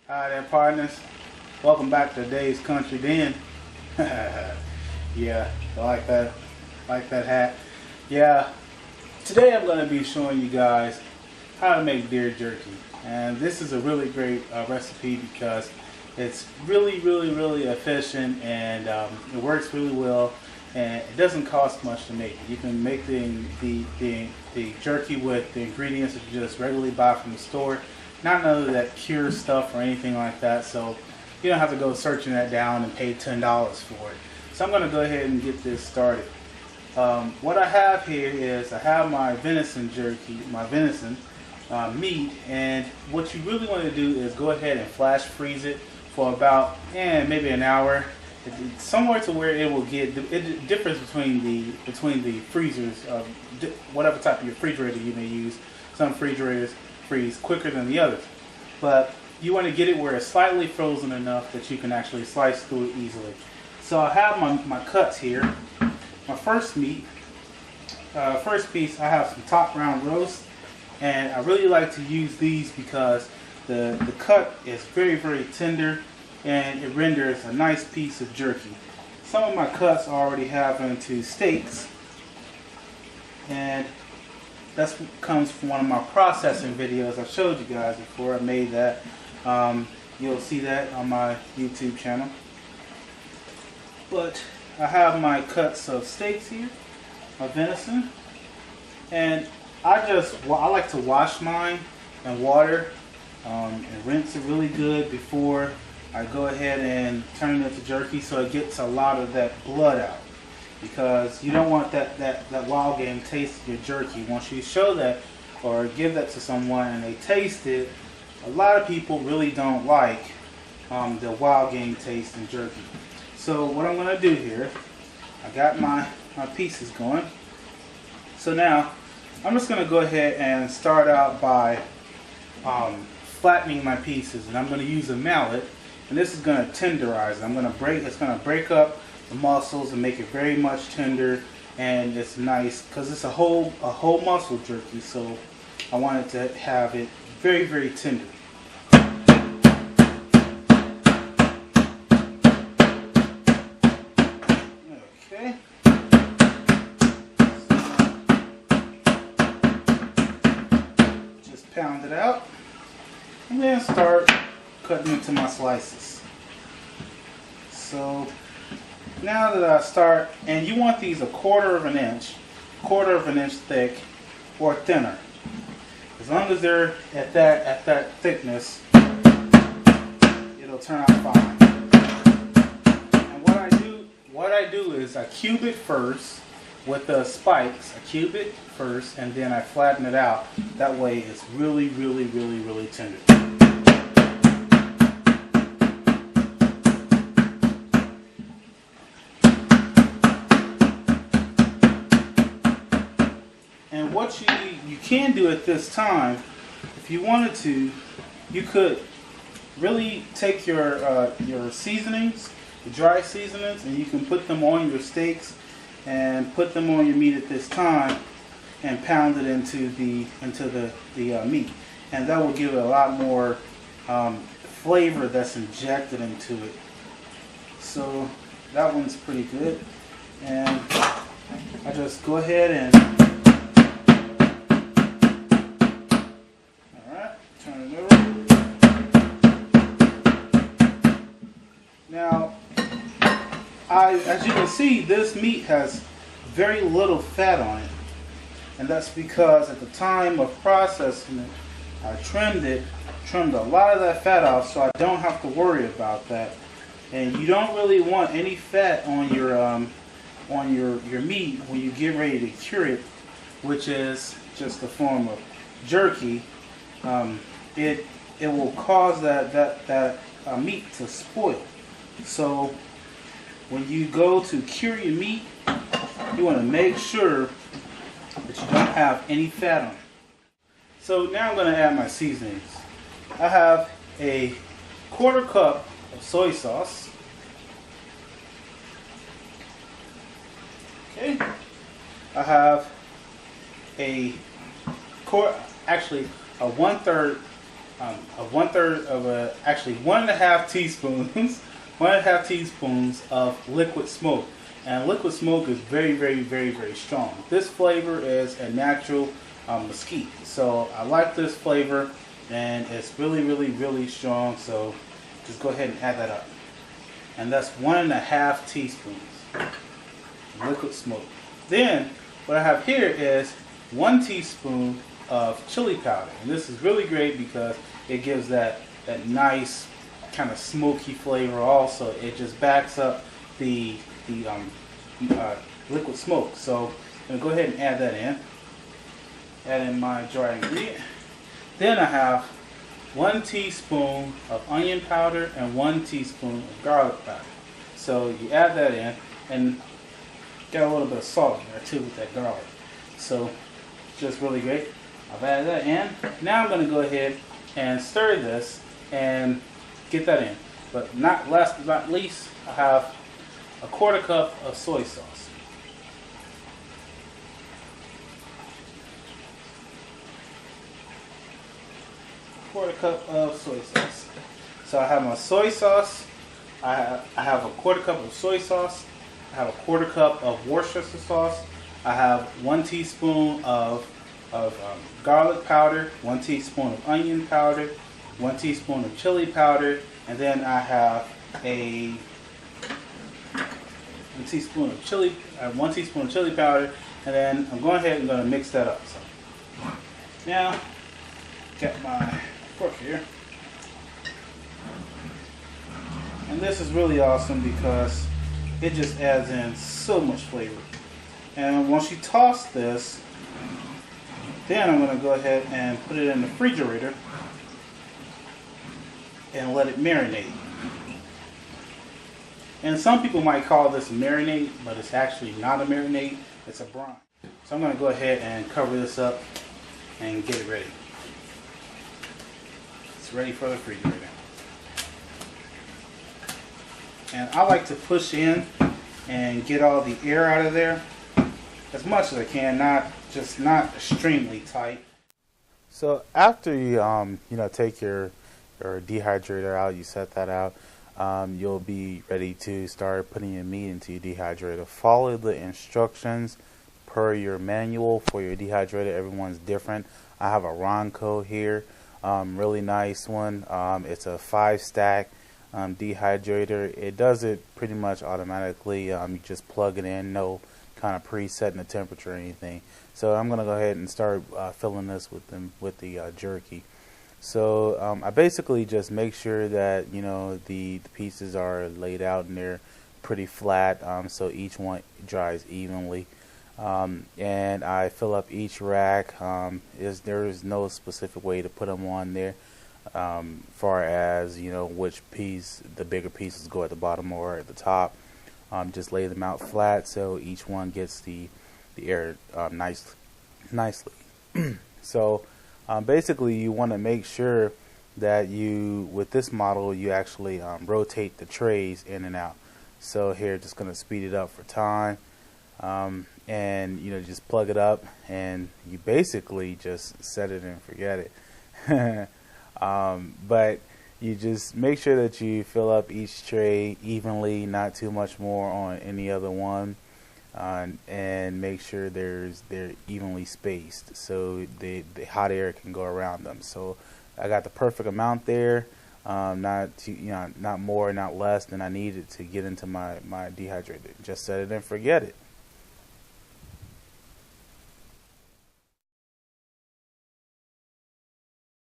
Hi there, partners. Welcome back to Dave's Country Den. Yeah, I like that. Like that hat. Yeah, today I'm going to be showing you guys how to make deer jerky. And this is a really great recipe because it's really efficient and it works really well. And it doesn't cost much to make. You can make the jerky with the ingredients that you just regularly buy from the store. Not none of that cure stuff or anything like that. So you don't have to go searching that down and pay $10 for it. So I'm going to go ahead and get this started. What I have here is I have my venison jerky, my venison meat, and what you really want to do is go ahead and flash freeze it for about maybe an hour. It's somewhere to where it will get it differs between the freezers of whatever type of refrigerator you may use. Some refrigerators freeze quicker than the others, but you want to get it where it's slightly frozen enough that you can actually slice through it easily. So I have my cuts here. My first piece, I have some top round roast, and I really like to use these because the cut is very tender and it renders a nice piece of jerky. Some of my cuts I already have into steaks, and that comes from one of my processing videos I showed you guys before. I made that. You'll see that on my YouTube channel. But I have my cuts of steaks here, my venison, and I like to wash mine in water and rinse it really good before I go ahead and turn it into jerky, so it gets a lot of that blood out, because you don't want that wild game taste of your jerky. Once you show that or give that to someone and they taste it, a lot of people really don't like the wild game taste in jerky. So what I'm going to do here, I got my pieces going. So now I'm just going to go ahead and start out by flattening my pieces, and I'm going to use a mallet, and this is going to tenderize it. It's going to break up the muscles and make it very much tender, and it's nice because it's a whole muscle jerky, so I wanted to have it very tender. Okay. Just pound it out and then start cutting into my slices. So now that I start, and you want these a quarter of an inch thick or thinner. As long as they're at that thickness, it'll turn out fine. And what I do is I cube it first with the spikes. I cube it first and then I flatten it out. That way it's really tender. And what you can do at this time, if you wanted to, you could really take your seasonings, the dry seasonings, and you can put them on your steaks and put them on your meat at this time and pound it into the meat, and that will give it a lot more flavor that's injected into it. So that one's pretty good, and I just go ahead and turn it over. Now, as you can see, this meat has very little fat on it, and that's because at the time of processing it, I trimmed a lot of that fat off, so I don't have to worry about that. And you don't really want any fat on your meat when you get ready to cure it, which is just a form of jerky. It will cause that meat to spoil. So when you go to cure your meat, you want to make sure that you don't have any fat on it. So now I'm going to add my seasonings. I have a quarter cup of soy sauce. Okay. I have a 1/3 1/3 of actually 1.5 teaspoons, 1.5 teaspoons of liquid smoke. And liquid smoke is very, very, very, very strong. This flavor is a natural mesquite. So I like this flavor, and it's really, really, really strong. So just go ahead and add that up. And that's 1.5 teaspoons liquid smoke. Then what I have here is 1 teaspoon of chili powder, and this is really great because it gives that nice kind of smoky flavor. Also, it just backs up the liquid smoke. So I'm gonna go ahead and add that in. Add in my dry ingredient. Then I have 1 teaspoon of onion powder and 1 teaspoon of garlic powder. So you add that in, and got a little bit of salt in there too with that garlic. So just really great. I've added that in. Now I'm going to go ahead and stir this and get that in. But not last but not least, I have a 1/4 cup of soy sauce. Quarter cup of soy sauce. So I have my soy sauce. I have a 1/4 cup of soy sauce. I have a 1/4 cup of Worcestershire sauce. I have 1 teaspoon of garlic powder, 1 teaspoon of onion powder, 1 teaspoon of chili powder, and then I have a 1 teaspoon of chili, 1 teaspoon of chili powder, and then I'm going ahead and going to mix that up. So now, got my fork here, and this is really awesome because it just adds in so much flavor. And once you toss this, then I'm going to go ahead and put it in the refrigerator and let it marinate. And some people might call this a marinade, but it's actually not a marinade, it's a brine. So I'm going to go ahead and cover this up and get it ready. It's ready for the refrigerator. And I like to push in and get all the air out of there as much as I can, not extremely tight. So after you take your dehydrator out, you set that out, you'll be ready to start putting your meat into your dehydrator. Follow the instructions per your manual for your dehydrator. Everyone's different. I have a Ronco here, really nice one. It's a 5-stack dehydrator. It does it pretty much automatically. You just plug it in, no kind of presetting the temperature or anything. So I'm going to go ahead and start filling this with the jerky. So I basically just make sure that the pieces are laid out and they're pretty flat, so each one dries evenly. And I fill up each rack. There is no specific way to put them on there, far as which piece the bigger pieces go at the bottom or at the top. Just lay them out flat so each one gets the air nicely. So basically you want to make sure that with this model you actually rotate the trays in and out. So here, just going to speed it up for time, and just plug it up and you basically just set it and forget it. But you just make sure that you fill up each tray evenly, not too much more on any other one, and make sure they're evenly spaced so the hot air can go around them. So I got the perfect amount there, not more, not less than I needed to get into my dehydrator. Just set it and forget it.